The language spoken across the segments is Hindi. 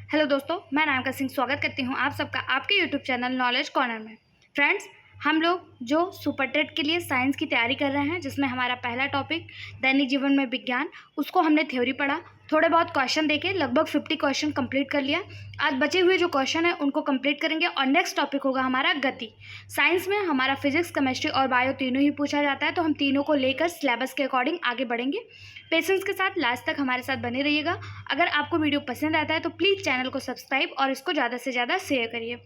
हेलो दोस्तों, मैं नामिका सिंह स्वागत करती हूं आप सबका आपके यूट्यूब चैनल नॉलेज कॉर्नर में। फ्रेंड्स, हम लोग जो सुपर टेट के लिए साइंस की तैयारी कर रहे हैं, जिसमें हमारा पहला टॉपिक दैनिक जीवन में विज्ञान, उसको हमने थ्योरी पढ़ा। थोड़े बहुत क्वेश्चन देके लगभग 50 क्वेश्चन कंप्लीट कर लिया। आज बचे हुए जो क्वेश्चन हैं उनको कंप्लीट करेंगे और नेक्स्ट टॉपिक होगा हमारा गति। साइंस में हमारा फिजिक्स, केमिस्ट्री और बायो तीनों ही पूछा जाता है, तो हम तीनों को लेकर सिलेबस के अकॉर्डिंग आगे बढ़ेंगे। पेशेंस के साथ लास्ट तक हमारे साथ बने रहिएगा। अगर आपको वीडियो पसंद आता है तो प्लीज़ चैनल को सब्सक्राइब और इसको ज़्यादा से ज़्यादा शेयर करिए।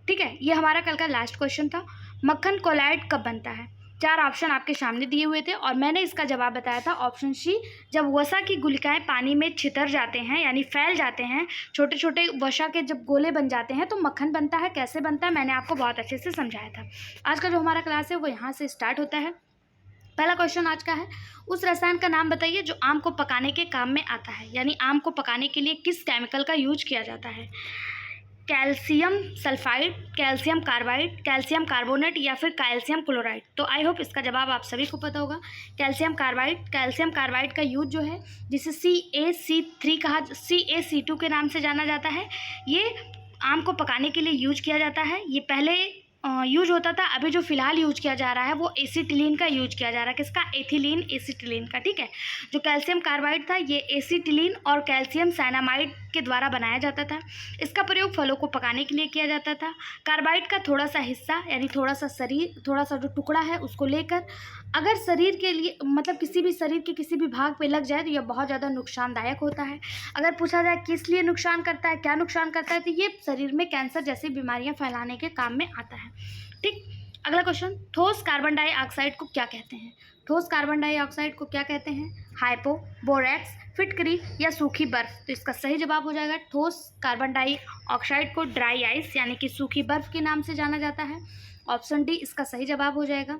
ठीक है, ये हमारा कल का लास्ट क्वेश्चन था। मक्खन कोलाइड कब बनता है? 4 ऑप्शन आपके सामने दिए हुए थे और मैंने इसका जवाब बताया था ऑप्शन सी। जब वसा की गुलिकाएं पानी में छितर जाते हैं, यानी फैल जाते हैं, छोटे छोटे वसा के जब गोले बन जाते हैं, तो मक्खन बनता है। कैसे बनता है मैंने आपको बहुत अच्छे से समझाया था। आज का जो हमारा क्लास है वो यहाँ से स्टार्ट होता है। पहला क्वेश्चन आज का है, उस रसायन का नाम बताइए जो आम को पकाने के काम में आता है, यानी आम को पकाने के लिए किस केमिकल का यूज किया जाता है? Calcium sulphide, calcium carbide, calcium carbonate या फिर कैल्शियम क्लोराइड। तो आई होप इसका जवाब आप सभी को पता होगा, कैल्शियम कार्बाइड। कैल्शियम कार्बाइड का यूज जो है, जिसे CaC2 के नाम से जाना जाता है, ये आम को पकाने के लिए यूज किया जाता है। ये पहले यूज होता था, अभी जो फिलहाल यूज किया जा रहा है वो एसीटिलीन का यूज किया जा रहा है। किसका? एथिलीन एसीटिलीन का। ठीक है, जो कैल्शियम कार्बाइड था ये एसीटिलीन और कैल्शियम साइनामाइड के द्वारा बनाया जाता था। इसका प्रयोग फलों को पकाने के लिए किया जाता था। कार्बाइड का थोड़ा सा हिस्सा, यानी थोड़ा सा जो टुकड़ा है उसको लेकर अगर शरीर के लिए, मतलब किसी भी शरीर के किसी भी भाग पे लग जाए तो यह बहुत ज़्यादा नुकसानदायक होता है। अगर पूछा जाए किस लिए नुकसान करता है, क्या नुकसान करता है, तो ये शरीर में कैंसर जैसी बीमारियां फैलाने के काम में आता है। ठीक, अगला क्वेश्चन, ठोस कार्बन डाइऑक्साइड को क्या कहते हैं? ठोस कार्बन डाइऑक्साइड को क्या कहते हैं? हाइपो, बोरैक्स, फिटकरी या सूखी बर्फ। तो इसका सही जवाब हो जाएगा, ठोस कार्बन डाइऑक्साइड को ड्राई आइस यानी कि सूखी बर्फ के नाम से जाना जाता है। ऑप्शन डी इसका सही जवाब हो जाएगा।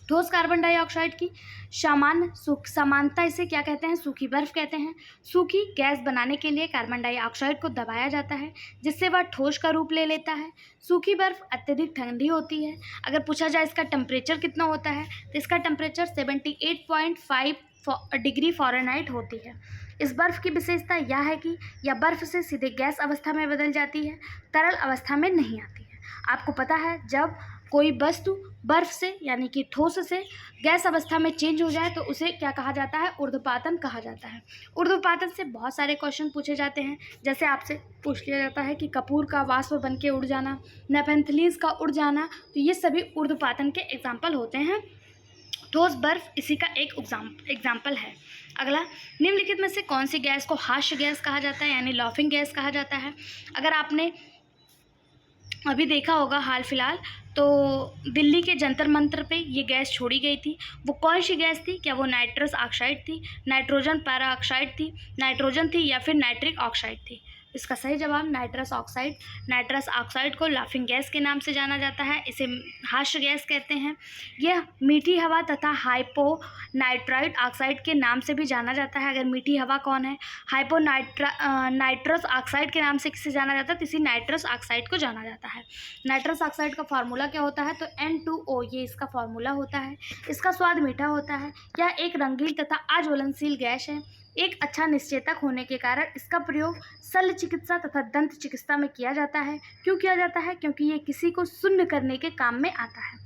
ठोस कार्बन डाइऑक्साइड की समानता इसे क्या कहते हैं? सूखी बर्फ कहते हैं। सूखी गैस बनाने के लिए कार्बन डाइऑक्साइड को दबाया जाता है, जिससे वह ठोस का रूप ले लेता है। सूखी बर्फ अत्यधिक ठंडी होती है। अगर पूछा जाए इसका टेम्परेचर कितना होता है, तो इसका टेम्परेचर 78.5 डिग्री फ़ारेनहाइट होती है। इस बर्फ़ की विशेषता यह है कि यह बर्फ़ से सीधे गैस अवस्था में बदल जाती है, तरल अवस्था में नहीं आती है। आपको पता है, जब कोई वस्तु बर्फ से यानी कि ठोस से गैस अवस्था में चेंज हो जाए तो उसे क्या कहा जाता है? ऊर्ध्वपातन कहा जाता है। ऊर्ध्वपातन से बहुत सारे क्वेश्चन पूछे जाते हैं। जैसे आपसे पूछ लिया जाता है कि कपूर का वाष्प बन के उड़ जाना, नेफेंथलीज का उड़ जाना, तो ये सभी ऊर्ध्वपातन के एग्जाम्पल होते हैं। ठोस बर्फ इसी का एक एग्जाम्पल है। अगला, निम्नलिखित में से कौन सी गैस को हास्य गैस कहा जाता है, यानी लॉफिंग गैस कहा जाता है? अगर आपने अभी देखा होगा हाल फिलहाल, तो दिल्ली के जंतर मंतर पे ये गैस छोड़ी गई थी। वो कौन सी गैस थी? क्या वो नाइट्रस ऑक्साइड थी, नाइट्रोजन पैराऑक्साइड थी, नाइट्रोजन थी या फिर नाइट्रिक ऑक्साइड थी? इसका सही जवाब नाइट्रस ऑक्साइड। नाइट्रस ऑक्साइड को लाफिंग गैस के नाम से जाना जाता है, इसे हास्य गैस कहते हैं। यह मीठी हवा तथा हाइपो नाइट्राइट ऑक्साइड के नाम से भी जाना जाता है। अगर मीठी हवा कौन है? हाइपो नाइट्रस ऑक्साइड के नाम से किसे जाना जाता है? तो इसी नाइट्रस ऑक्साइड को जाना जाता है। नाइट्रस ऑक्साइड का फार्मूला क्या होता है? तो N2O, ये इसका फार्मूला होता है। इसका स्वाद मीठा होता है। यह एक रंगीन तथा अज्वलनशील गैस है। एक अच्छा निश्चेतक होने के कारण इसका प्रयोग शल्य चिकित्सा तथा दंत चिकित्सा में किया जाता है। क्यों किया जाता है? क्योंकि ये किसी को शून्य करने के काम में आता है।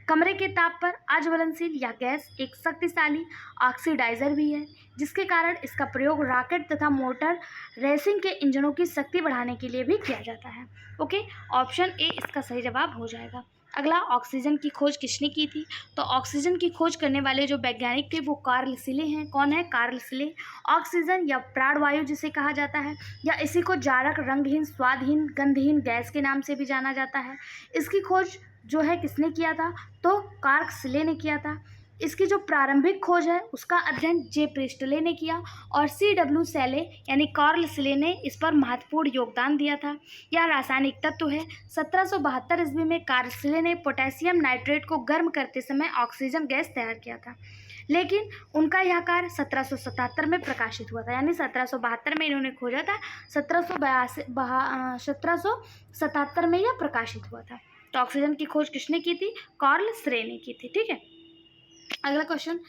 कमरे के ताप पर अज्वलनशील यह गैस एक शक्तिशाली ऑक्सीडाइजर भी है, जिसके कारण इसका प्रयोग रॉकेट तथा मोटर रेसिंग के इंजनों की शक्ति बढ़ाने के लिए भी किया जाता है। ओके, ऑप्शन ए इसका सही जवाब हो जाएगा। अगला, ऑक्सीजन की खोज किसने की थी? तो ऑक्सीजन की खोज करने वाले जो वैज्ञानिक थे वो कार्ल सिले हैं। कौन है? कार्ल सिले। ऑक्सीजन या प्राणवायु जिसे कहा जाता है, या इसी को जारक, रंगहीन, स्वादहीन, गंधहीन गैस के नाम से भी जाना जाता है। इसकी खोज जो है किसने किया था? तो कार्ल सिले ने किया था। इसकी जो प्रारंभिक खोज है उसका अध्ययन जे प्रिस्टले ने किया और CW सेले यानी कार्ल सिले ने इस पर महत्वपूर्ण योगदान दिया था। यह रासायनिक तत्व है। 1772 ईस्वी में कार्ल सिले ने पोटेशियम नाइट्रेट को गर्म करते समय ऑक्सीजन गैस तैयार किया था, लेकिन उनका यह कार्य 1777 में प्रकाशित हुआ था, यानी 1772 में इन्होंने खोजा था, 1777 में यह प्रकाशित हुआ था। तो ऑक्सीजन की खोज किसने की थी? कार्ल सिले ने की थी। ठीक है, अगला क्वेश्चन,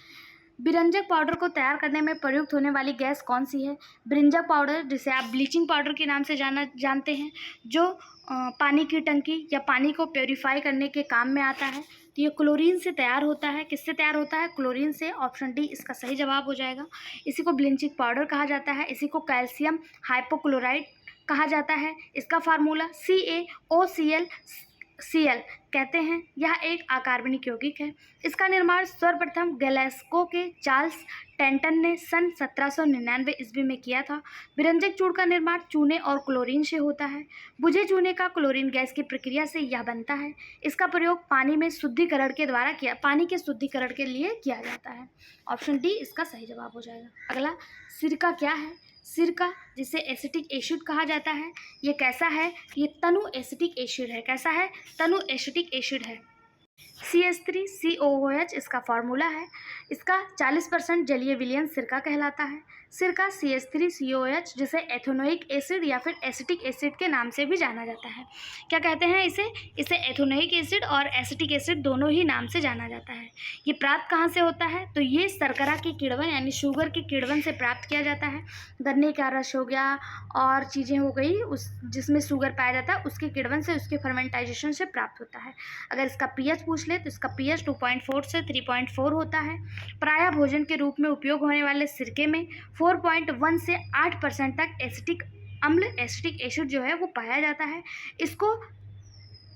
बिरंजक पाउडर को तैयार करने में प्रयुक्त होने वाली गैस कौन सी है? बिरंजक पाउडर, जिसे आप ब्लीचिंग पाउडर के नाम से जानते हैं, जो पानी की टंकी या पानी को प्योरीफाई करने के काम में आता है। तो ये क्लोरीन से तैयार होता है। किससे तैयार होता है? क्लोरीन से। ऑप्शन डी इसका सही जवाब हो जाएगा। इसी को ब्लीचिंग पाउडर कहा जाता है। इसी को कैल्शियम हाइपोक्लोराइड कहा जाता है। इसका फार्मूला CaOCl कहते हैं। यह एक अकार्बनिक यौगिक है। इसका निर्माण सर्वप्रथम ग्लासगो के चार्ल्स टेंटन ने सन 1799 ईस्वी में किया था। बिरंजक चूर्ण का निर्माण चूने और क्लोरीन से होता है। बुझे चूने का क्लोरीन गैस की प्रक्रिया से यह बनता है। इसका प्रयोग पानी के शुद्धिकरण के लिए किया जाता है। ऑप्शन डी इसका सही जवाब हो जाएगा। अगला, सिरका क्या है? सिरका, जिसे एसिटिक एसिड कहा जाता है, ये कैसा है? ये तनु एसिटिक एसिड है। कैसा है? तनु एसिटिक एसिड है। CH3COOH इसका फार्मूला है। इसका 40% जलीय विलयन सिरका कहलाता है। सिरका CH3COOH, जिसे एथेनोइक एसिड या फिर एसिटिक एसिड के नाम से भी जाना जाता है। क्या कहते हैं इसे एथेनोइक एसिड और एसिटिक एसिड दोनों ही नाम से जाना जाता है। ये प्राप्त कहाँ से होता है? तो ये शर्करा के किण्वन यानी शुगर के किण्वन से प्राप्त किया जाता है। गन्ने का रस हो गया और चीज़ें हो गई जिसमें शुगर पाया जाता है, उसके किण्वन से, उसके फर्मेंटाइजेशन से प्राप्त होता है। अगर इसका pH पूछ ले तो इसका pH 2.4 से 3.4 होता है। प्रायः भोजन के रूप में उपयोग होने वाले सिरके में 4.1 से 8% तक एसिटिक एसिड जो है वो पाया जाता है। इसको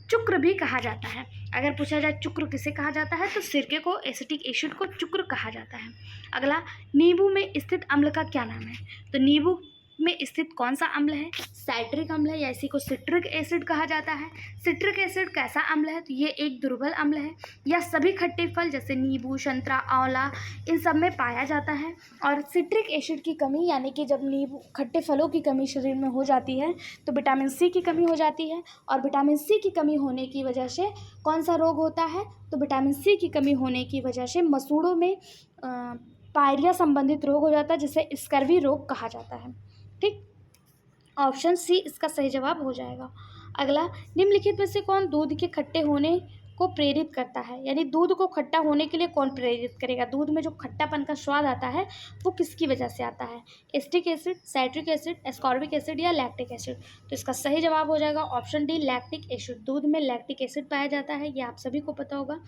चुक्र भी कहा जाता है। अगर पूछा जाए चुक्र किसे कहा जाता है, तो सिरके को, एसिटिक एसिड को चुक्र कहा जाता है। अगला, नींबू में स्थित अम्ल का क्या नाम है? तो नींबू में स्थित कौन सा अम्ल है? साइट्रिक अम्ल है, या इसी को सिट्रिक एसिड कहा जाता है। सिट्रिक एसिड कैसा अम्ल है? तो ये एक दुर्बल अम्ल है। यह सभी खट्टे फल जैसे नींबू, संतरा, आंवला, इन सब में पाया जाता है। और सिट्रिक एसिड की कमी, यानी कि जब नींबू, खट्टे फलों की कमी शरीर में हो जाती है तो विटामिन सी की कमी हो जाती है। और विटामिन सी की कमी होने की वजह से कौन सा रोग होता है? तो विटामिन सी की कमी होने की वजह से मसूड़ों में पायरिया संबंधित रोग हो जाता है, जिसे स्कर्वी रोग कहा जाता है। ठीक, ऑप्शन सी इसका सही जवाब हो जाएगा। अगला, निम्नलिखित में से कौन दूध के खट्टे होने को प्रेरित करता है? यानी दूध को खट्टा होने के लिए कौन प्रेरित करेगा? दूध में जो खट्टापन का स्वाद आता है वो किसकी वजह से आता है? Acetic acid, citric acid, ascorbic acid या लैक्टिक एसिड? तो इसका सही जवाब हो जाएगा ऑप्शन डी, लैक्टिक एसिड। दूध में लैक्टिक एसिड पाया जाता है, ये आप सभी को पता होगा।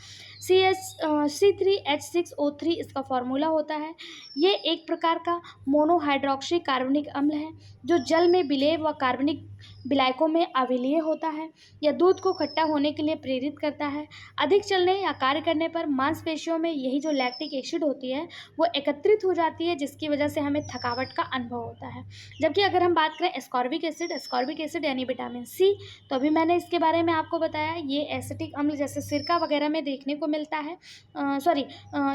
C3H6O3 इसका फॉर्मूला होता है। ये एक प्रकार का मोनोहाइड्रोक्सी कार्बनिक अम्ल है जो जल में विलेय व कार्बनिक विलायकों में अविलीय होता है। यह दूध को खट्टा होने के लिए प्रेरित करता है। अधिक चलने या कार्य करने पर मांसपेशियों में यही जो लैक्टिक एसिड होती है वो एकत्रित हो जाती है, जिसकी वजह से हमें थकावट का अनुभव होता है। जबकि अगर हम बात करें एस्कॉर्बिक एसिड यानी विटामिन सी, तो अभी मैंने इसके बारे में आपको बताया, ये एसिटिक अम्ल जैसे सिरका वगैरह में देखने को मिलता है।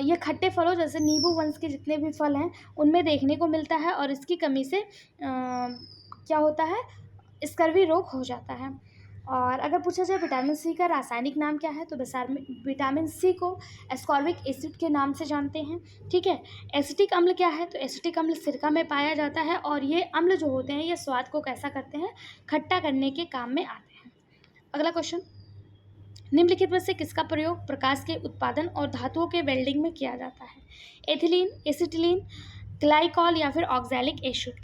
ये खट्टे फलों जैसे नींबू वंश के जितने भी फल हैं उनमें देखने को मिलता है, और इसकी कमी से क्या होता है? स्कर्वी रोग हो जाता है। और अगर पूछा जाए विटामिन सी का रासायनिक नाम क्या है, तो विटामिन सी को एस्कॉर्बिक एसिड के नाम से जानते हैं। ठीक है। एसिटिक अम्ल क्या है? तो एसिटिक अम्ल सिरका में पाया जाता है, और ये अम्ल जो होते हैं ये स्वाद को कैसा करते हैं? खट्टा करने के काम में आते हैं। अगला क्वेश्चन, निम्नलिखित में से किसका प्रयोग प्रकाश के उत्पादन और धातुओं के वेल्डिंग में किया जाता है? एथिलीन, एसिटिलीन, ग्लाइकॉल या फिर ऑक्सैलिक एसिड?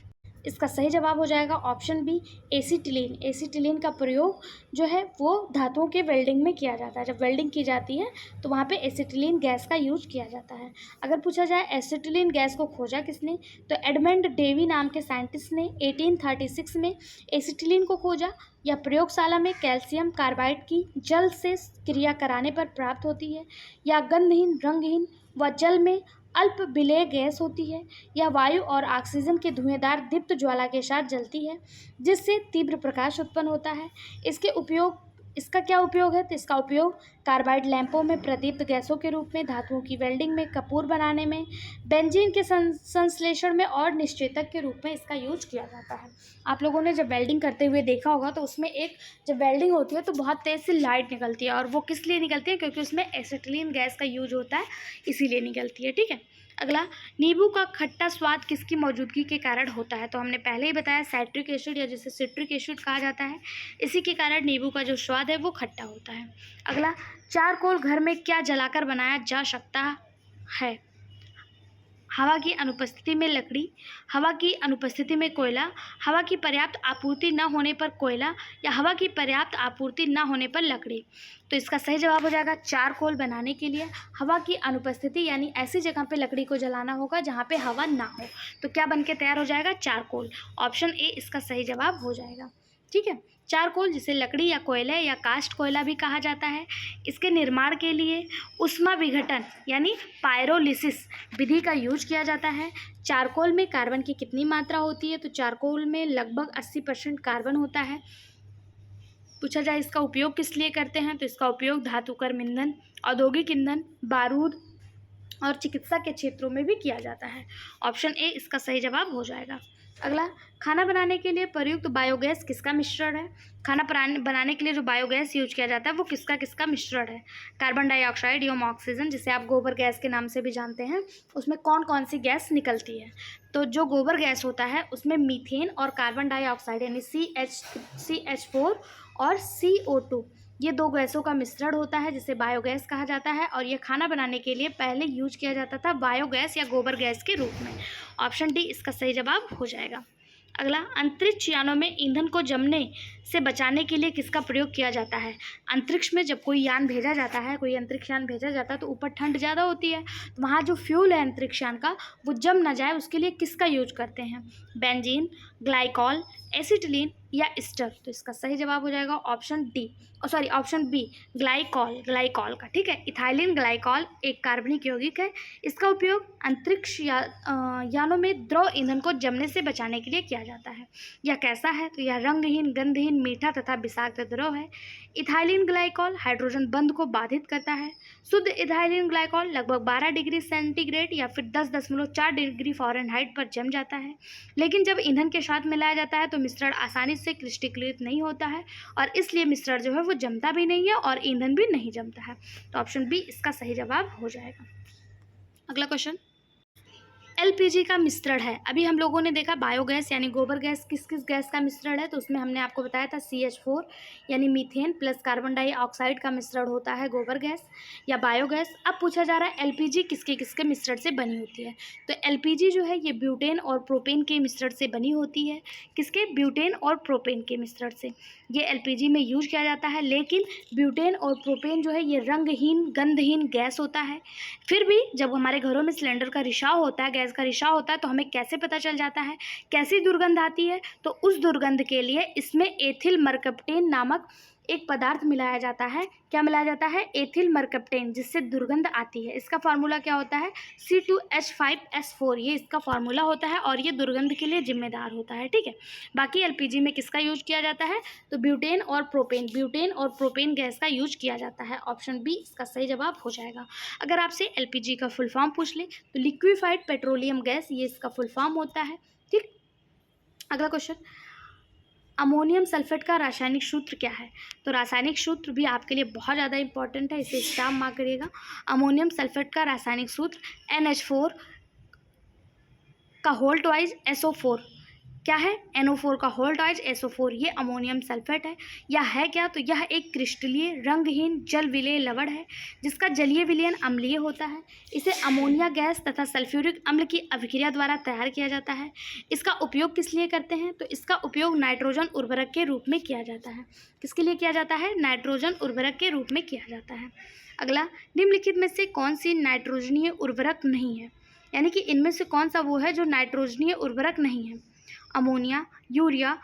इसका सही जवाब हो जाएगा ऑप्शन बी, एसिटिलीन। एसिटिलीन का प्रयोग जो है वो धातुओं के वेल्डिंग में किया जाता है। जब वेल्डिंग की जाती है तो वहाँ पे एसिटिलीन गैस का यूज किया जाता है। अगर पूछा जाए एसिटिलीन गैस को खोजा किसने, तो एडमंड डेवी नाम के साइंटिस्ट ने 1836 में एसिटिलीन को खोजा। यह प्रयोगशाला में कैल्शियम कार्बाइड की जल से क्रिया कराने पर प्राप्त होती है। यह गंधहीन, रंगहीन व जल में अल्प विलेय गैस होती है। यह वायु और ऑक्सीजन के धुएंदार दीप्त ज्वाला के साथ जलती है, जिससे तीव्र प्रकाश उत्पन्न होता है। इसका क्या उपयोग है? तो इसका उपयोग कार्बाइड लैंपों में प्रदीप्त गैसों के रूप में, धातुओं की वेल्डिंग में, कपूर बनाने में, बेंजीन के संश्लेषण में और निश्चेतक के रूप में इसका यूज किया जाता है। आप लोगों ने जब वेल्डिंग करते हुए देखा होगा तो उसमें जब वेल्डिंग होती है तो बहुत तेज़ से लाइट निकलती है, और वो किस लिए निकलती है? क्योंकि उसमें एसिटिलीन गैस का यूज होता है, इसीलिए निकलती है। ठीक है। अगला, नींबू का खट्टा स्वाद किसकी मौजूदगी के कारण होता है? तो हमने पहले ही बताया, साइट्रिक एसिड या जिसे सिट्रिक एसिड कहा जाता है, इसी के कारण नींबू का जो स्वाद है वो खट्टा होता है। अगला, चारकोल घर में क्या जलाकर बनाया जा सकता है? हवा की अनुपस्थिति में लकड़ी, हवा की अनुपस्थिति में कोयला, हवा की पर्याप्त आपूर्ति न होने पर कोयला या हवा की पर्याप्त आपूर्ति न होने पर लकड़ी। तो इसका सही जवाब हो जाएगा चारकोल बनाने के लिए हवा की अनुपस्थिति, यानी ऐसी जगह पे लकड़ी को जलाना होगा जहाँ पे हवा ना हो। तो क्या बन के तैयार हो जाएगा? चारकोल। ऑप्शन ए इसका सही जवाब हो जाएगा। ठीक है, चारकोल जिसे लकड़ी या कोयले या कास्ट कोयला भी कहा जाता है, इसके निर्माण के लिए उष्मा विघटन यानी पायरोलिसिस विधि का यूज किया जाता है। चारकोल में कार्बन की कितनी मात्रा होती है? तो चारकोल में लगभग 80% कार्बन होता है। पूछा जाए इसका उपयोग किस लिए करते हैं? तो इसका उपयोग धातुकर्म ईंधन, औद्योगिक ईंधन, बारूद और चिकित्सा के क्षेत्रों में भी किया जाता है। ऑप्शन ए इसका सही जवाब हो जाएगा। अगला, खाना बनाने के लिए प्रयुक्त बायोगैस किसका मिश्रण है? खाना बनाने के लिए जो बायोगैस यूज किया जाता है वो किसका किसका मिश्रण है? कार्बन डाइऑक्साइड एवं ऑक्सीजन, जिसे आप गोबर गैस के नाम से भी जानते हैं, उसमें कौन कौन सी गैस निकलती है? तो जो गोबर गैस होता है उसमें मीथेन और कार्बन डाइऑक्साइड यानी CH4 और CO2, ये दो गैसों का मिश्रण होता है जिसे बायोगैस कहा जाता है। और ये खाना बनाने के लिए पहले यूज किया जाता था बायोगैस या गोबर गैस के रूप में। ऑप्शन डी इसका सही जवाब हो जाएगा। अगला, अंतरिक्ष यानों में ईंधन को जमने से बचाने के लिए किसका प्रयोग किया जाता है? अंतरिक्ष में जब कोई यान भेजा जाता है, कोई अंतरिक्ष यान भेजा जाता है तो ऊपर ठंड ज़्यादा होती है, तो वहाँ जो फ्यूल है अंतरिक्ष यान का वो जम ना जाए उसके लिए किसका यूज करते हैं? बेंजीन, ग्लाइकॉल, एसिटिलीन या एस्टर। तो इसका सही जवाब हो जाएगा ऑप्शन बी ग्लाइकॉल का। ठीक है, इथाइलिन ग्लाइकॉल एक कार्बनिक यौगिक है। इसका उपयोग अंतरिक्ष यानों में द्रव ईंधन को जमने से बचाने के लिए किया जाता है। यह कैसा है? तो यह रंगहीन, गंधहीन, मीठा तथा विषाक्त द्रव है। इथाइलिन ग्लाइकॉल हाइड्रोजन बंध को बाधित करता है। शुद्ध इथाइलिन ग्लाइकॉल लगभग 12 डिग्री सेंटीग्रेड या फिर 10.4 डिग्री फ़ारेनहाइट पर जम जाता है, लेकिन जब ईंधन के साथ मिलाया जाता है तो मिश्रण आसानी से क्रिस्टलीकृत नहीं होता है और इसलिए मिश्रण जो है वो जमता भी नहीं है और ईंधन भी नहीं जमता है। तो ऑप्शन बी इसका सही जवाब हो जाएगा। अगला क्वेश्चन, LPG का मिश्रण है। अभी हम लोगों ने देखा बायोगैस यानी गोबर गैस किस किस गैस का मिश्रण है, तो उसमें हमने आपको बताया था CH4 यानी मीथेन प्लस कार्बन डाइऑक्साइड का मिश्रण होता है गोबर गैस या बायोगैस। अब पूछा जा रहा है LPG किसके किसके मिश्रण से बनी होती है? तो LPG जो है ये ब्यूटेन और प्रोपेन के मिश्रण से बनी होती है। किसके? ब्यूटेन और प्रोपेन के मिश्रण से ये LPG में यूज किया जाता है। लेकिन ब्यूटेन और प्रोपेन जो है ये रंगहीन, गंधहीन गैस होता है। फिर भी जब हमारे घरों में सिलेंडर का रिसाव होता है, गैस का रिसाव होता है, तो हमें कैसे पता चल जाता है कैसी दुर्गंध आती है? तो उस दुर्गंध के लिए इसमें एथिल मरकप्टेन नामक एक पदार्थ मिलाया जाता है। क्या मिलाया जाता है? एथिल मरकप्टेन, जिससे दुर्गंध आती है। इसका फार्मूला क्या होता है? C2H5S4, ये इसका फार्मूला होता है और ये दुर्गंध के लिए जिम्मेदार होता है। ठीक है, बाकी LPG में किसका यूज किया जाता है? तो ब्यूटेन और प्रोपेन गैस का यूज किया जाता है। ऑप्शन बी इसका सही जवाब हो जाएगा। अगर आपसे LPG का फुल फॉर्म पूछ ले तो लिक्विफाइड पेट्रोलियम गैस, ये इसका फुल फॉर्म होता है। ठीक, अगला क्वेश्चन, अमोनियम सल्फेट का रासायनिक सूत्र क्या है? तो रासायनिक सूत्र भी आपके लिए बहुत ज़्यादा इंपॉर्टेंट है, इसे स्टार मार्क करिएगा। अमोनियम सल्फेट का रासायनिक सूत्र NH4 का होल ट्वाइस SO4। क्या है? NO4 का होल ट्वाइस SO4, ये अमोनियम सल्फेट है। यह है क्या? तो यह एक क्रिस्टलीय, रंगहीन, जल विलेय लवण है जिसका जलीय विलयन अम्लीय होता है। इसे अमोनिया गैस तथा सल्फ्यूरिक अम्ल की अभिक्रिया द्वारा तैयार किया जाता है। इसका उपयोग किस लिए करते हैं? तो इसका उपयोग नाइट्रोजन उर्वरक के रूप में किया जाता है। किसके लिए किया जाता है? नाइट्रोजन उर्वरक के रूप में किया जाता है। अगला, निम्नलिखित में से कौन सी नाइट्रोजनीय उर्वरक नहीं है? यानी कि इनमें से कौन सा वो है जो नाइट्रोजनीय उर्वरक नहीं है? Ammonia, urea,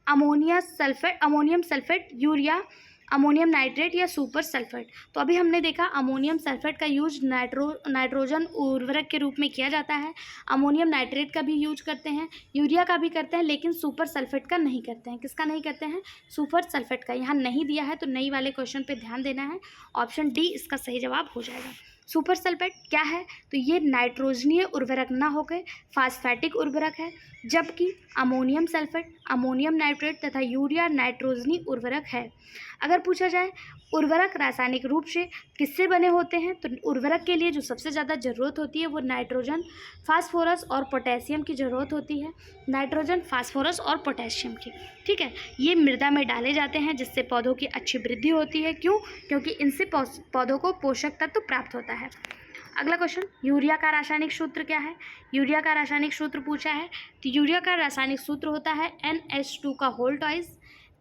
ammonium sulphate, urea, ammonium nitrate या सुपर सल्फेट। तो अभी हमने देखा अमोनियम सल्फेट का यूज नाइट्रोजन उर्वरक के रूप में किया जाता है। अमोनियम नाइट्रेट का भी यूज करते हैं, यूरिया का भी करते हैं, लेकिन सुपर सल्फेट का नहीं करते हैं। किसका नहीं करते हैं? सुपर सल्फेट का। यहाँ नहीं दिया है तो नई वाले क्वेश्चन पे ध्यान देना है। ऑप्शन डी इसका सही जवाब हो जाएगा। सुपर सल्फेट क्या है? तो ये नाइट्रोजनीय उर्वरक ना होकर फास्फेटिक उर्वरक है, जबकि अमोनियम सल्फेट, अमोनियम नाइट्रेट तथा यूरिया नाइट्रोजनी उर्वरक है। अगर पूछा जाए उर्वरक रासायनिक रूप से किससे बने होते हैं, तो उर्वरक के लिए जो सबसे ज़्यादा ज़रूरत होती है वो नाइट्रोजन, फास्फोरस और पोटेशियम की ज़रूरत होती है। नाइट्रोजन, फास्फोरस और पोटेशियम की। ठीक है, ये मृदा में डाले जाते हैं जिससे पौधों की अच्छी वृद्धि होती है। क्यों? क्योंकि इनसे पौधों को पोषक तत्व प्राप्त होता है। अगला क्वेश्चन, यूरिया का रासायनिक सूत्र क्या है? यूरिया का रासायनिक सूत्र पूछा है, तो यूरिया का रासायनिक सूत्र होता है NH2 का होल ट्वाइस,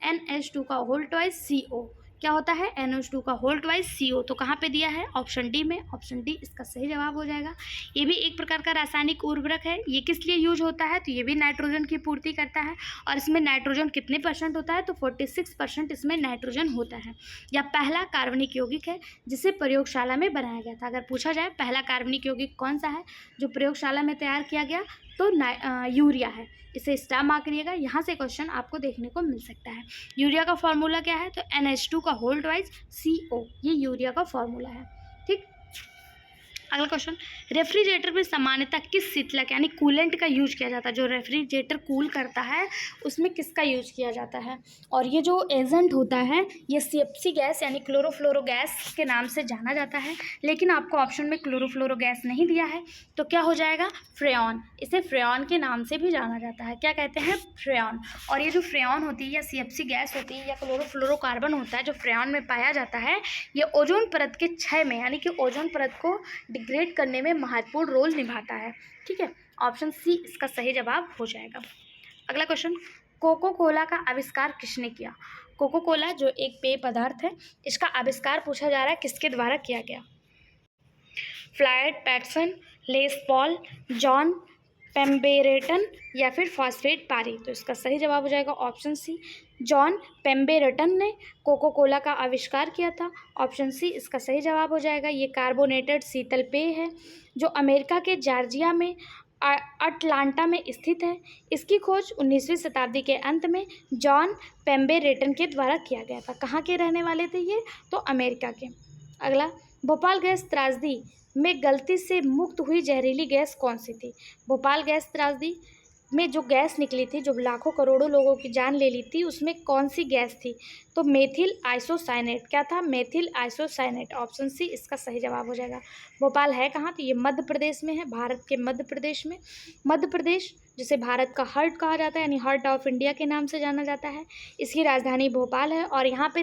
NH2 का होल ट्वाइस CO। क्या होता है? NH2 का होल ट्वाइस CO। तो कहाँ पे दिया है? ऑप्शन डी में। ऑप्शन डी इसका सही जवाब हो जाएगा। ये भी एक प्रकार का रासायनिक उर्वरक है। ये किस लिए यूज होता है? तो ये भी नाइट्रोजन की पूर्ति करता है, और इसमें नाइट्रोजन कितने % होता है? तो 46% इसमें नाइट्रोजन होता है। यह पहला कार्बनिक यौगिक है जिसे प्रयोगशाला में बनाया गया था। अगर पूछा जाए पहला कार्बनिक यौगिक कौन सा है जो प्रयोगशाला में तैयार किया गया, तो यूरिया है। इसे स्टार मार्क करिएगा, यहाँ से क्वेश्चन आपको देखने को मिल सकता है। यूरिया का फॉर्मूला क्या है? तो NH2 का होल ट्वाइस CO, ये यूरिया का फॉर्मूला है। ठीक, अगला क्वेश्चन, रेफ्रिजरेटर में सामान्यतः किस शीतलक यानी कूलेंट का यूज किया जाता है? जो रेफ्रिजरेटर कूल करता है उसमें किसका यूज किया जाता है? और ये जो एजेंट होता है ये CFC गैस यानी क्लोरोफ्लोरो गैस के नाम से जाना जाता है, लेकिन आपको ऑप्शन में क्लोरोफ्लोरो गैस नहीं दिया है, तो क्या हो जाएगा? फ्रेऑन। इसे फ्रेऑन के नाम से भी जाना जाता है। क्या कहते हैं? फ्रेऑन। और ये जो फ्रेऑन होती है या CFC गैस होती है या क्लोरोफ्लोरोकार्बन होता है जो फ्रेऑन में पाया जाता है, ये ओजोन परत के क्षय में यानी कि ओजोन परत को डिग्रेड करने में महत्वपूर्ण रोल निभाता है। ठीक है, ऑप्शन सी इसका सही जवाब हो जाएगा। अगला क्वेश्चन, कोको कोला का आविष्कार किसने किया? कोको कोला जो एक पेय पदार्थ है, इसका आविष्कार पूछा जा रहा है किसके द्वारा किया गया? Floyd Patterson, Les Paul, John Pemberton या फिर फॉस्फेट पारी? तो इसका सही जवाब हो जाएगा ऑप्शन सी, जॉन पेम्बेरेटन ने कोको कोला का आविष्कार किया था। ऑप्शन सी इसका सही जवाब हो जाएगा। ये कार्बोनेटेड शीतल पेय है जो अमेरिका के जॉर्जिया में अटलांटा में स्थित है। इसकी खोज 19वीं शताब्दी के अंत में जॉन पेम्बेरेटन के द्वारा किया गया था। कहाँ के रहने वाले थे ये? तो अमेरिका के। अगला, भोपाल गैस त्रासदी में गलती से मुक्त हुई जहरीली गैस कौन सी थी? भोपाल गैस त्रासदी में जो गैस निकली थी जो लाखों करोड़ों लोगों की जान ले ली थी, उसमें कौन सी गैस थी? तो मेथिल आइसोसाइनेट। क्या था? Methyl isocyanate. ऑप्शन सी इसका सही जवाब हो जाएगा। भोपाल है कहाँ? तो ये मध्य प्रदेश में है, भारत के मध्य प्रदेश में। मध्य प्रदेश जिसे भारत का हार्ट कहा जाता है यानी हार्ट ऑफ इंडिया के नाम से जाना जाता है, इसकी राजधानी भोपाल है। और यहाँ पे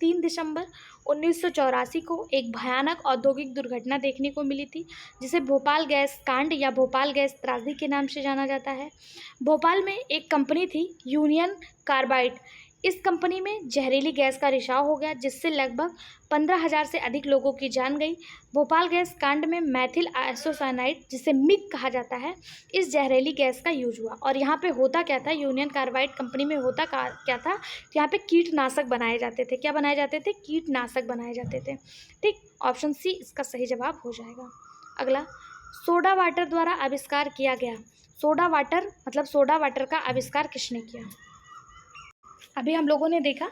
3 दिसंबर 1984 को एक भयानक औद्योगिक दुर्घटना देखने को मिली थी जिसे भोपाल गैस कांड या भोपाल गैस त्रासदी के नाम से जाना जाता है। भोपाल में एक कंपनी थी यूनियन कार्बाइड। इस कंपनी में जहरीली गैस का रिसाव हो गया जिससे लगभग 15,000 से अधिक लोगों की जान गई। भोपाल गैस कांड में मैथिल आइसोसाइनाइड जिसे मिग कहा जाता है, इस जहरीली गैस का यूज हुआ। और यहाँ पे होता क्या था? यूनियन कार्बाइड कंपनी में होता क्या था? यहाँ पे कीटनाशक बनाए जाते थे। क्या बनाए जाते थे? कीटनाशक बनाए जाते थे। ठीक, ऑप्शन सी इसका सही जवाब हो जाएगा। अगला, सोडा वाटर द्वारा आविष्कार किया गया। सोडा वाटर मतलब सोडा वाटर का आविष्कार किसने किया? अभी हम लोगों ने देखा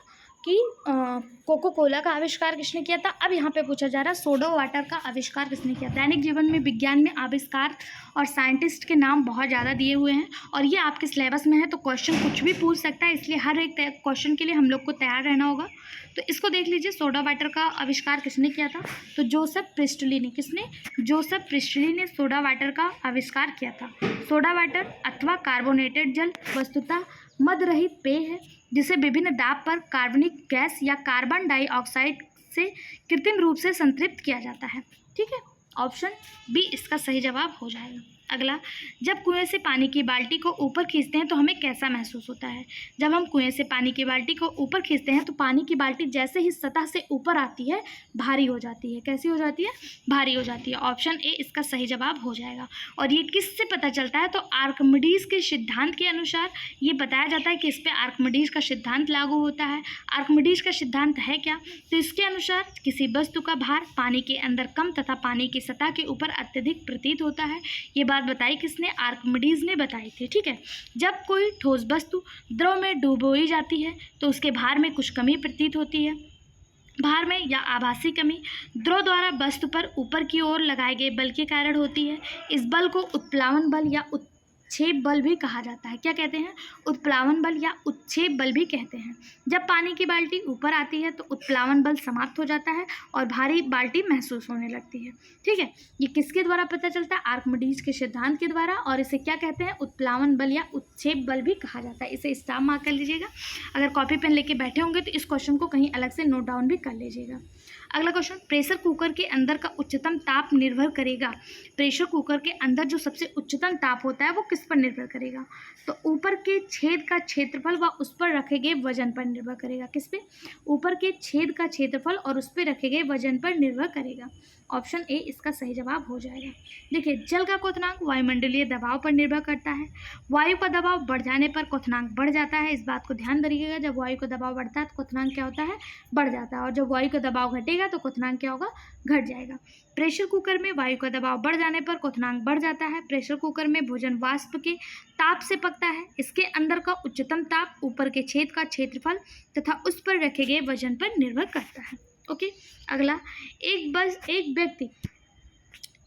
कि कोको कोला का आविष्कार किसने किया था। अब यहाँ पे पूछा जा रहा है सोडा वाटर का आविष्कार किसने किया। दैनिक जीवन में विज्ञान में आविष्कार और साइंटिस्ट के नाम बहुत ज़्यादा दिए हुए हैं और ये आपके सिलेबस में है, तो क्वेश्चन कुछ भी पूछ सकता है, इसलिए हर एक क्वेश्चन के लिए हम लोग को तैयार रहना होगा। तो इसको देख लीजिए, सोडा वाटर का आविष्कार किसने किया था? तो जोसेफ प्रिस्टली ने। किसने? जोसेफ प्रिस्टली ने सोडा वाटर का आविष्कार किया था। सोडा वाटर अथवा कार्बोनेटेड जल वस्तुतः मद रहित पेय है जिसे विभिन्न दाब पर कार्बनिक गैस या कार्बन डाइऑक्साइड से कृत्रिम रूप से संतृप्त किया जाता है। ठीक है, ऑप्शन बी इसका सही जवाब हो जाएगा। अगला, जब कुएं से पानी की बाल्टी को ऊपर खींचते हैं तो हमें कैसा महसूस होता है? जब हम कुएं से पानी की बाल्टी को ऊपर खींचते हैं तो पानी की बाल्टी जैसे ही सतह से ऊपर आती है भारी हो जाती है। कैसी हो जाती है? भारी हो जाती है। ऑप्शन ए इसका सही जवाब हो जाएगा। और ये किससे पता चलता है? तो आर्किमिडीज के सिद्धांत के अनुसार ये बताया जाता है कि इस पर आर्किमिडीज का सिद्धांत लागू होता है। आर्किमिडीज का सिद्धांत है क्या? तो इसके अनुसार किसी वस्तु का भार पानी के अंदर कम तथा पानी की सतह के ऊपर अत्यधिक प्रतीत होता है। ये बात बताई किसने? आर्किमिडीज ने बताई थी। ठीक है, जब कोई ठोस वस्तु द्रव में डुबोई जाती है तो उसके भार में कुछ कमी प्रतीत होती है। भार में या आभासी कमी द्रव द्वारा वस्तु पर ऊपर की ओर लगाए गए बल के कारण होती है। इस बल को उत्प्लावन बल या उत्क्षेप बल भी कहा जाता है। क्या कहते हैं? उत्प्लावन बल या उत्क्षेप बल भी कहते हैं। जब पानी की बाल्टी ऊपर आती है तो उत्प्लावन बल समाप्त हो जाता है और भारी बाल्टी महसूस होने लगती है। ठीक है, ये किसके द्वारा पता चलता है? आर्किमिडीज के सिद्धांत के द्वारा। और इसे क्या कहते हैं? उत्प्लावन बल या शेप बल भी कहा जाता है। इसे स्टार मार्क कर लीजिएगा। अगर कॉपी पेन लेके बैठे होंगे तो इस क्वेश्चन को कहीं अलग से नोट डाउन भी कर लीजिएगा। अगला क्वेश्चन, प्रेशर कुकर के अंदर का उच्चतम ताप निर्भर करेगा। प्रेशर कुकर के अंदर जो सबसे उच्चतम ताप होता है वो किस पर निर्भर करेगा? तो ऊपर के छेद का क्षेत्रफल व उस पर रखे गए वजन पर निर्भर करेगा। किस पे? ऊपर के छेद का क्षेत्रफल और उस पर रखे गए वजन पर निर्भर करेगा। ऑप्शन ए इसका सही जवाब हो जाएगा। देखिए, जल का क्वथनांक वायुमंडलीय दबाव पर निर्भर करता है। वायु का दबाव बढ़ जाने पर क्वथनांक बढ़ जाता है। इस बात को ध्यान रखिएगा, जब वायु का दबाव बढ़ता है तो क्वथनांक क्या होता है? बढ़ जाता है, और जब वायु का दबाव घटेगा तो क्वथनांक क्या होगा? घट जाएगा। प्रेशर कुकर में वायु का दबाव बढ़ जाने पर क्वथनांक बढ़ जाता है। प्रेशर कुकर में भोजन वाष्प के ताप से पकता है। इसके अंदर का उच्चतम ताप ऊपर के छेद का क्षेत्रफल तथा उस पर रखे गए वजन पर निर्भर करता है। ओके, अगला, एक व्यक्ति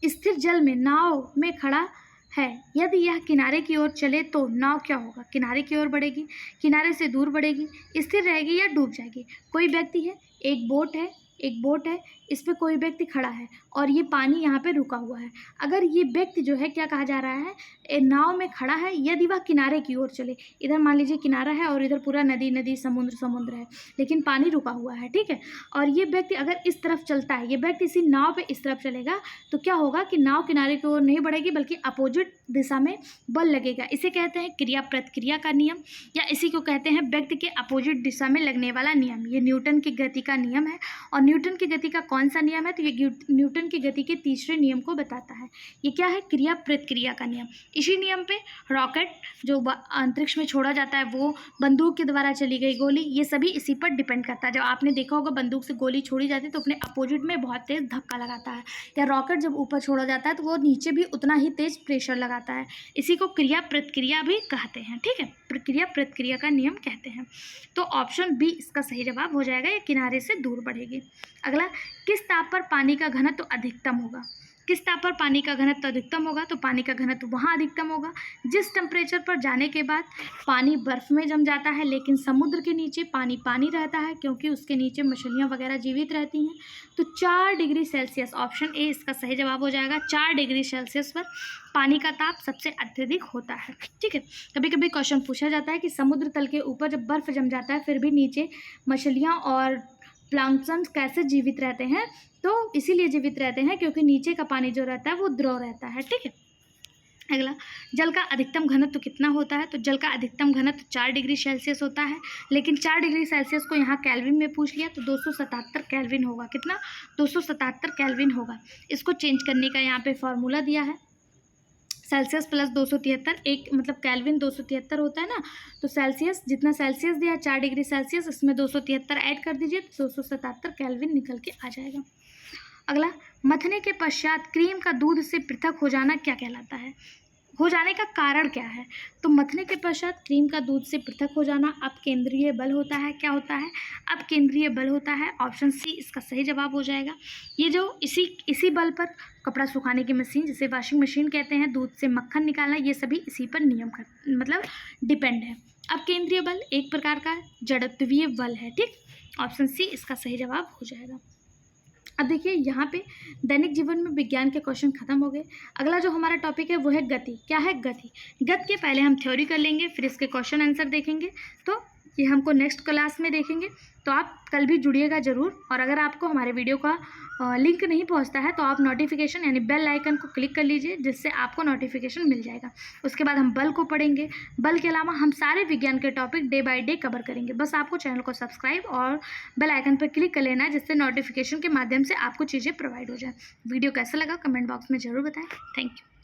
स्थिर जल में नाव में खड़ा है। यदि यह किनारे की ओर चले तो नाव क्या होगा? किनारे की ओर बढ़ेगी, किनारे से दूर बढ़ेगी, स्थिर रहेगी या डूब जाएगी? कोई व्यक्ति है, एक बोट है, इस पे कोई व्यक्ति खड़ा है और ये पानी यहाँ पे रुका हुआ है। अगर ये व्यक्ति जो है, क्या कहा जा रहा है, नाव में खड़ा है, यदि वह किनारे की ओर चले, इधर मान लीजिए किनारा है और इधर पूरा नदी समुद्र है, लेकिन पानी रुका हुआ है, ठीक है, और ये व्यक्ति अगर इस तरफ चलता है, ये व्यक्ति इसी नाव पे इस तरफ चलेगा तो क्या होगा कि नाव किनारे की ओर नहीं बढ़ेगी बल्कि अपोजिट दिशा में बल लगेगा। इसे कहते हैं क्रिया प्रतिक्रिया का नियम, या इसी को कहते हैं व्यक्ति के अपोजिट दिशा में लगने वाला नियम। ये न्यूटन की गति का नियम है। और न्यूटन की गति का कौन सा नियम है? तो ये न्यूटन की गति के तीसरे नियम को बताता है। ये क्या है? क्रिया प्रतिक्रिया का नियम। इसी नियम पे रॉकेट जो अंतरिक्ष में छोड़ा जाता है, वो बंदूक के द्वारा चली गई गोली, ये सभी इसी पर डिपेंड करता है। जब आपने देखा होगा बंदूक से गोली छोड़ी जाती है तो अपने अपोजिट में बहुत तेज़ धक्का लगाता है, या रॉकेट जब ऊपर छोड़ा जाता है तो वो नीचे भी उतना ही तेज़ प्रेशर लगाता है। इसी को क्रिया प्रतिक्रिया भी कहते हैं, ठीक है, प्रक्रिया प्रतिक्रिया का नियम कहते हैं। तो ऑप्शन बी इसका सही जवाब हो जाएगा, ये किनारे से दूर बढ़ेगी। अगला, किस ताप पर पानी का घनत्व अधिकतम होगा? किस ताप पर पानी का घनत्व अधिकतम होगा? तो पानी का घनत्व वहाँ अधिकतम होगा जिस टेम्परेचर पर जाने के बाद पानी बर्फ़ में जम जाता है, लेकिन समुद्र के नीचे पानी रहता है, क्योंकि उसके नीचे मछलियाँ वगैरह जीवित रहती हैं। तो 4 डिग्री सेल्सियस, ऑप्शन ए इसका सही जवाब हो जाएगा। 4 डिग्री सेल्सियस पर पानी का ताप सबसे अत्यधिक होता है, ठीक है। कभी कभी क्वेश्चन पूछा जाता है कि समुद्र तल के ऊपर जब बर्फ़ जम जाता है फिर भी नीचे मछलियाँ और प्लैंक्टन कैसे जीवित रहते हैं? तो इसीलिए जीवित रहते हैं क्योंकि नीचे का पानी जो रहता है वो द्रव रहता है, ठीक है। अगला, जल का अधिकतम घनत्व कितना होता है? तो जल का अधिकतम घनत्व 4 डिग्री सेल्सियस होता है, लेकिन 4 डिग्री सेल्सियस को यहाँ केल्विन में पूछ लिया तो 277 केल्विन होगा। कितना? 277 केल्विन होगा। इसको चेंज करने का यहाँ पे फॉर्मूला दिया है, सेल्सियस प्लस 273, एक मतलब केल्विन 273 होता है ना, तो सेल्सियस जितना सेल्सियस दिया 4 डिग्री सेल्सियस, इसमें 273 ऐड कर दीजिए तो 277 केल्विन निकल के आ जाएगा। अगला, मथने के पश्चात क्रीम का दूध से पृथक हो जाना क्या कहलाता है? हो जाने का कारण क्या है? तो मथने के पश्चात क्रीम का दूध से पृथक हो जाना अपकेंद्रीय बल होता है। क्या होता है? अपकेंद्रीय बल होता है। ऑप्शन सी इसका सही जवाब हो जाएगा। ये जो इसी बल पर कपड़ा सुखाने की मशीन, जिसे वॉशिंग मशीन कहते हैं, दूध से मक्खन निकालना, ये सभी इसी पर नियम का मतलब डिपेंड है। अपकेंद्रीय बल एक प्रकार का जड़त्वीय बल है, ठीक। ऑप्शन सी इसका सही जवाब हो जाएगा। अब देखिए, यहाँ पे दैनिक जीवन में विज्ञान के क्वेश्चन खत्म हो गए। अगला जो हमारा टॉपिक है वो है गति। क्या है? गति। गति के पहले हम थ्योरी कर लेंगे, फिर इसके क्वेश्चन आंसर देखेंगे। तो ये हमको नेक्स्ट क्लास में देखेंगे, तो आप कल भी जुड़िएगा ज़रूर। और अगर आपको हमारे वीडियो का लिंक नहीं पहुंचता है तो आप नोटिफिकेशन यानी बेल आइकन को क्लिक कर लीजिए, जिससे आपको नोटिफिकेशन मिल जाएगा। उसके बाद हम बल को पढ़ेंगे। बल के अलावा हम सारे विज्ञान के topic day by day cover करेंगे। बस आपको चैनल को सब्सक्राइब और बेल आइकन पर क्लिक कर लेना है, जिससे नोटिफिकेशन के माध्यम से आपको चीज़ें प्रोवाइड हो जाए। वीडियो कैसा लगा कमेंट बॉक्स में ज़रूर बताएं। Thank you.